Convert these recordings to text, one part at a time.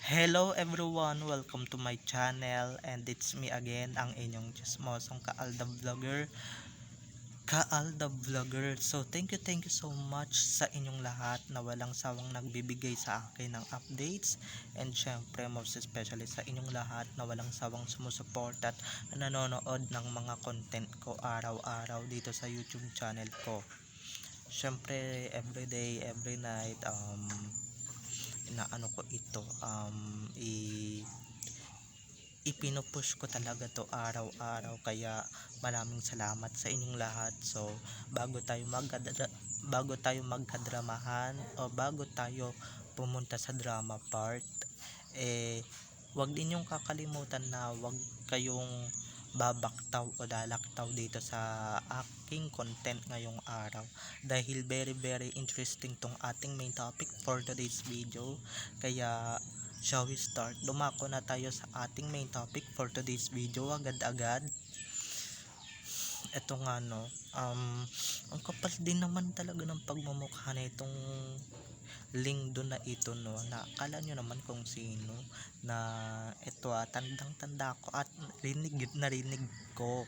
Hello everyone, welcome to my channel and it's me again, ang inyong chismosong Kaalda Vlogger. So thank you so much sa inyong lahat na walang sawang nagbibigay sa akin ng updates, and syempre most especially sa inyong lahat na walang sawang sumusuport at nanonood ng mga content ko araw-araw dito sa YouTube channel ko. Syempre everyday, every night, inaano ko ito, ipinupush ko talaga to araw-araw, kaya maraming salamat sa inyong lahat. So bago tayo magkadramahan o bago tayo pumunta sa drama part, wag ninyong kakalimutan na wag kayong babaktaw o lalaktaw dito sa aking content ngayong araw, dahil very interesting tong ating main topic for today's video. Kaya shall we start? Dumako na tayo sa ating main topic for today's video agad-agad. Ito nga no, ang kapal din naman talaga ng pagmumukha na itong link doon na ito no, na akala nyo naman kung sino, na ito tandang-tanda ko at rinig ko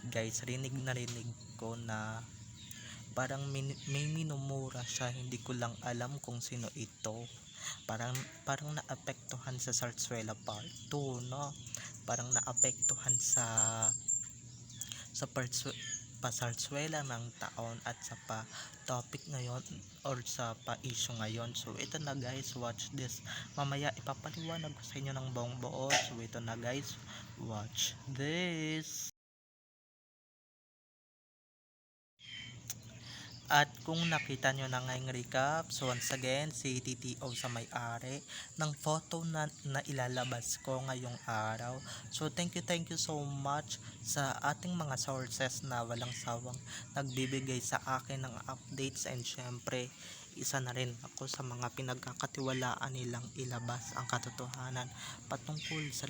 guys, rinig ko na parang may minumura siya, hindi ko lang alam kung sino ito. Parang naapektuhan sa Sarsuela Part 2 no, parang naapektuhan sa pasarsuela ng taon at sa pa topic ngayon or sa pa issue ngayon. So ito na guys, watch this. Mamaya ipapaliwanag ko sa inyo ng buong buo. So ito na guys, watch this. At kung nakita nyo na ngayong recap, so once again, si TTO sa may-ari ng photo na ilalabas ko ngayong araw. So thank you so much sa ating mga sources na walang sawang nagbibigay sa akin ng updates, and syempre isa na rin ako sa mga pinagkakatiwalaan nilang ilabas ang katotohanan patungkol sa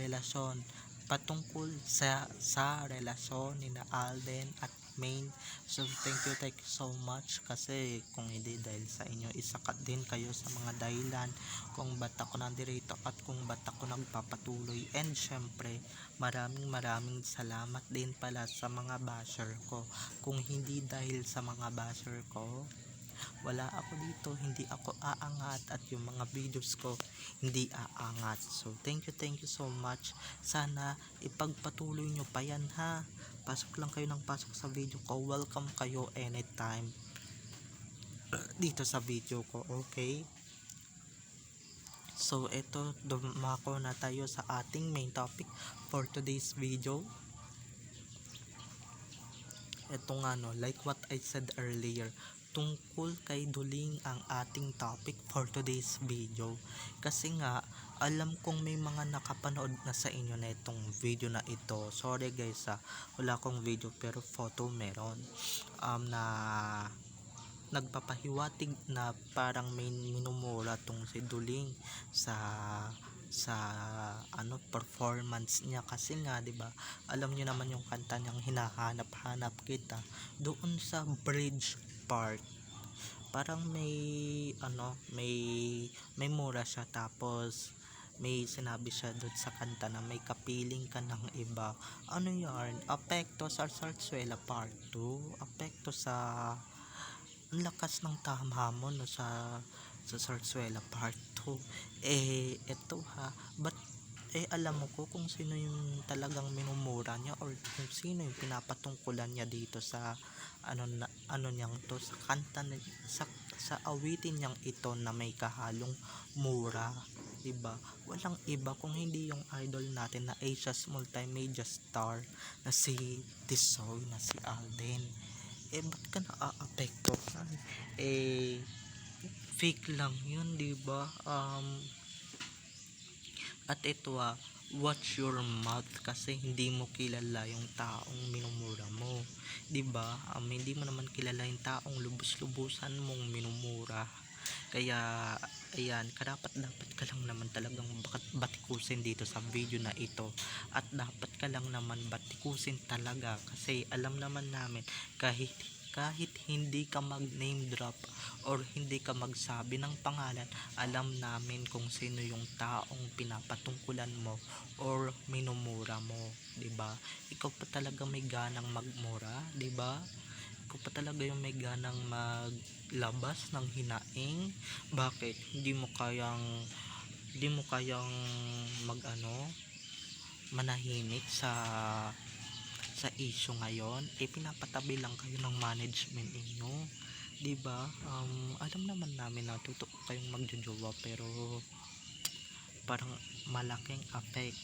relasyon ni na Alden at Main. So thank you so much, kasi kung hindi dahil sa inyo, isa din kayo sa mga dahilan kung ba't ako nandirito at kung ba't ako nagpapatuloy. And syempre maraming salamat din pala sa mga basher ko. Kung hindi dahil sa mga basher ko, wala ako dito, hindi ako aangat, at yung mga videos ko hindi aangat. So thank you so much. Sana ipagpatuloy nyo pa yan ha. Pasok lang kayo ng pasok sa video ko, welcome kayo anytime dito sa video ko, okay? So ito, dumako na tayo sa ating main topic for today's video. Ito nga no, like what I said earlier, tungkol kay Duling ang ating topic for today's video. Kasi nga alam kong may mga nakapanood na sa inyo na itong video na ito. Sorry guys wala akong video pero photo meron, na nagpapahiwatig na parang may minumura tong si Duling sa performance niya. Kasi nga 'di ba, alam niyo naman yung kanta niyang Hinahanap-hanap Kita, doon sa bridge part parang may mura siya, tapos may sinabi siya doon sa kanta na may kapiling ka ng iba. Ano yarn? Apekto sa Sarsuela Part 2, apekto sa ang lakas ng tama mo no, sa Sarsuela Part 2. Eto ha, but alam mo ko kung sino yung talagang minumura niya, or kung sino yung pinapatungkulan niya dito sa niyang to, sa kanta sa awitin niyang ito na may kahalong mura, diba? Walang iba kung hindi yung idol natin na Asia's multimedia star na si Tisoy, na si Alden. Ba't ka naaapektuhan? Fake lang yun, diba? At ito watch your mouth, kasi hindi mo kilala yung taong minumura mo, 'di ba? Hindi mo naman kilala yung taong lubos-lubusan mong minumura. Kaya ayan, dapat ka lang naman talagang batikusin dito sa video na ito, at dapat ka lang naman batikusin talaga, kasi alam naman namin kahit kahit hindi ka mag name drop or hindi ka magsabi ng pangalan, alam namin kung sino yung taong pinapatungkulan mo or minumura mo, 'di ba? Ikaw pa talaga may ganang magmura, 'di ba? Ikaw pa talaga yung may ganang maglabas ng hinaing. Bakit hindi mo kayang mag manahimik sa issue ngayon? Pinapatabi lang kayo ng management ninyo, 'di ba? Alam naman namin na totoo kayong magjojowa, pero parang malaking effect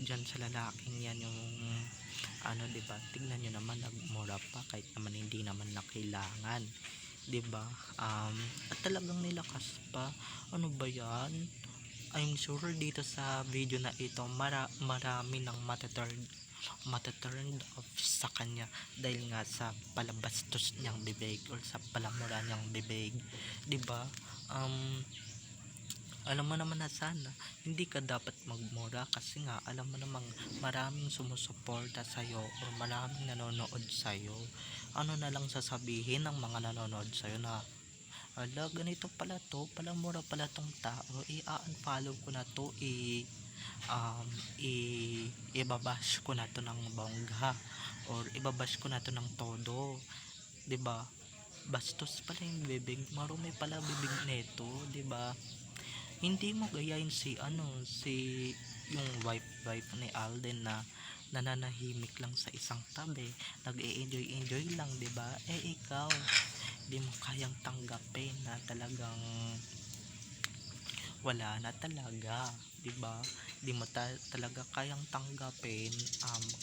diyan sa lalaking yan yung 'di ba? Tignan niyo naman, nagmura pa kahit naman hindi naman na kailangan, 'di ba? At talagang nilakas pa. Ano ba 'yan? I'm sure dito sa video na ito marami nang mataturned off sa kanya dahil nga sa palabastos niyang bibig or sa palamura niyang bibig, 'di ba? Alam mo naman na sana hindi ka dapat magmura, kasi nga alam mo namang maraming sumusuporta sa'yo or maraming nanonood sa'yo. Ano na lang sasabihin ng mga nanonood sa'yo na, ala, ganito pala to, palamura pala tong tao, i-unfollow ko na to, ibabash ko na to ng bongga or ibabash ko na to ng todo, 'di ba? Bastos pala yung bibig, marumi pala bibig nito, 'di ba? Hindi mo gayahin si yung wife ni Alden na nananahimik lang sa isang tabi, nag-e-enjoy lang, 'di ba? Ikaw, di mo kayang tanggapin na talagang wala na talaga, 'di ba? Di mo talaga kayang tanggapin,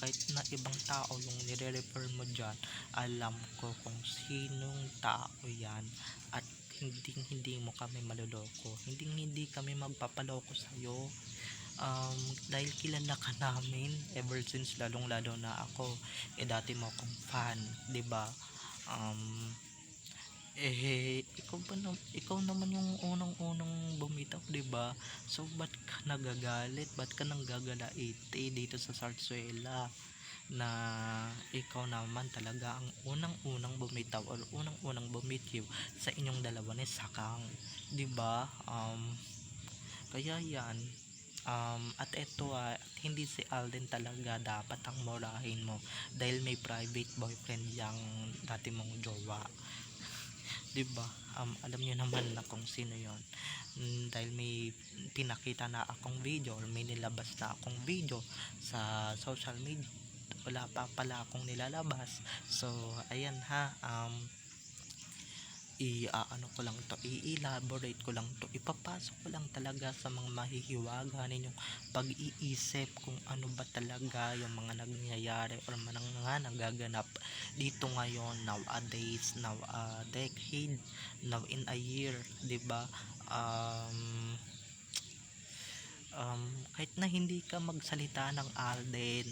kahit na ibang tao yung nire-refer mo diyan. Alam ko kung sinong tao 'yan, at hindi mo kami maloloko, hindi kami magpapaloko sa iyo, dahil kilala ka namin ever since, lalong lalo na ako, dati mo akong fan, 'di ba? Ikaw naman yung unang-unang bumitaw, 'di ba? So ba't ka nagagalit, ba't ka nanggagalaiti dito sa Sarsuela na ikaw naman talaga ang unang-unang bumitaw or unang-unang bumitiw sa inyong dalawa ni Sakang, 'di ba? Kaya yan, at eto, hindi si Alden talaga dapat ang murahin mo dahil may private boyfriend yang dati mong jowa, 'di ba? Alam niyo naman na kung sino 'yon. Dahil may pinakita na akong video or may nilabas na akong video sa social media, wala pa pala akong nilalabas. So ayan i-elaborate ko lang to, ipapasok ko lang talaga sa mga mahihiwaga ninyong pag-iisip kung ano ba talaga yung mga nangyayari or mga nagaganap dito ngayon, nowadays, now a decade, now in a year, 'di ba? Kahit na hindi ka magsalita ng Alden,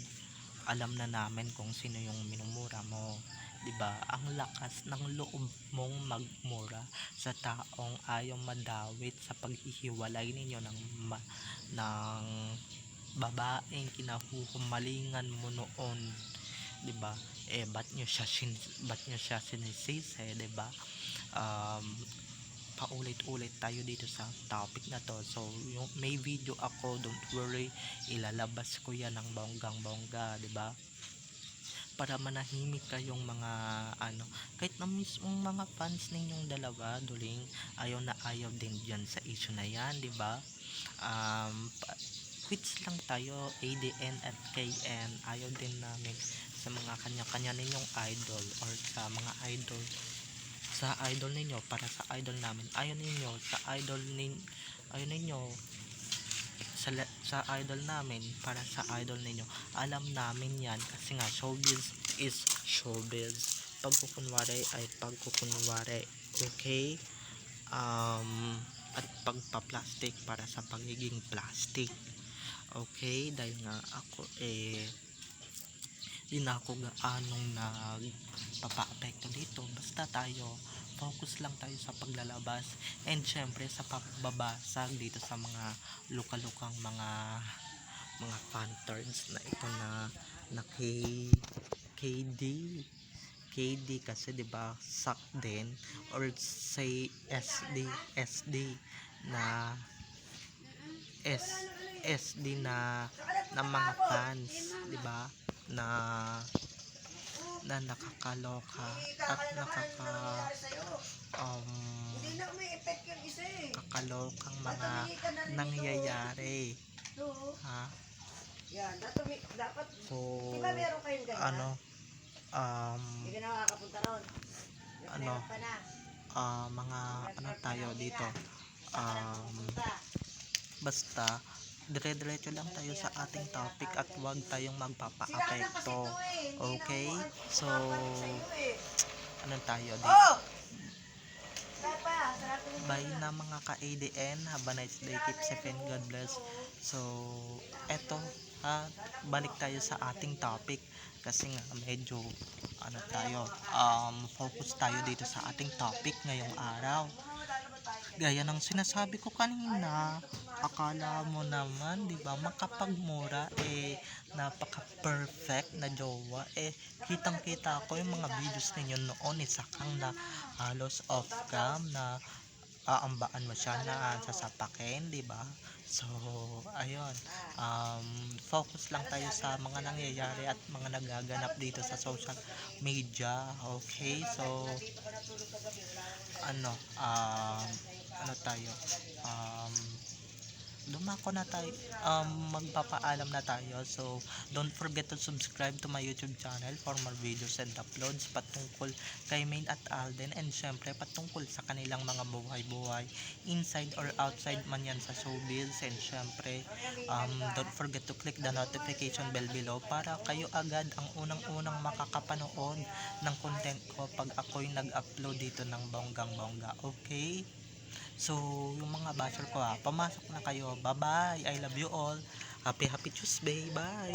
alam na namin kung sino yung minumura mo, 'di ba? Ang lakas ng loob mong magmura sa taong ayaw madawit sa paghihiwalay ninyo ng babaeng kinahuhumalingan mo noon, 'di ba? Ba't nyo siya sinisisi, 'di ba? Paulit-ulit tayo dito sa topic na to. So yung may video ako, don't worry, ilalabas ko yan ng bonggang-bongga, 'di ba? Para manahimik kayong mga kahit na mismong mga fans ninyong dalawa, duling, ayaw na ayaw din dyan sa issue na yan, 'di ba? Quits lang tayo, ADN at KN, ayaw din namin sa mga kanya-kanya ninyong idol or sa mga idol ninyo, para sa idol namin, ayaw ninyo sa idol namin, para sa idol ninyo. Alam namin yan, kasi nga showbiz is showbiz, pagkukunwari ay pagkukunwari, okay? At pagpa-plastic para sa pagiging plastic, okay? Dahil nga ako di na ako gaanong nagpapa-apekto dito, basta tayo focus lang tayo sa paglalabas and syempre sa pagbabasag dito sa mga luka-lukang mga fan turns na ito na KD, KD kasi 'di ba sak din, or say SD na SD na mga fans, 'di ba? Na nakakaloka at um kakalokang mga nangyayari, ha. Yan, dapat, So di ba meron kayong ganyan? ano, Hindi ka na makakapunta ron. ano, Meron pa na. mga ano tayo dito, um, Punta. basta dire-diretso lang tayo sa ating topic at huwag tayong Sira na kasi magpapa-apekto. to eh. Hindi Okay? na mo So mapapalik sa'yo eh. ano tayo dito? Oh! Papa, sarapin mo Bye na. na mga ka-ADN. Have a nice day. Keep safe and God bless. So, eto, balik tayo sa ating topic kasi nga medyo ano tayo, focus tayo dito sa ating topic ngayong araw. Gaya ng sinasabi ko kanina, akala mo naman, 'di ba, makapagmura napaka-perfect na jowa. Kitang-kita ko yung mga videos ninyo noon, isa kang na halos off cam na aambaan mo siya na sasapakin, 'di ba? So, ayun. Focus lang tayo sa mga nangyayari at mga nagaganap dito sa social media. Okay? So, ano, tayo? Dumako na tayo, magpapaalam na tayo. So don't forget to subscribe to my YouTube channel for more videos and uploads patungkol kay Main at Alden, and syempre patungkol sa kanilang mga buhay-buhay inside or outside man yan sa showbiz. And syempre don't forget to click the notification bell below para kayo agad ang unang-unang makakapanood ng content ko pag ako'y nag-upload dito ng bonggang-bongga. Okay? So, yung mga basher ko pumasok na kayo. Bye-bye. I love you all. Happy Tuesday. Bye.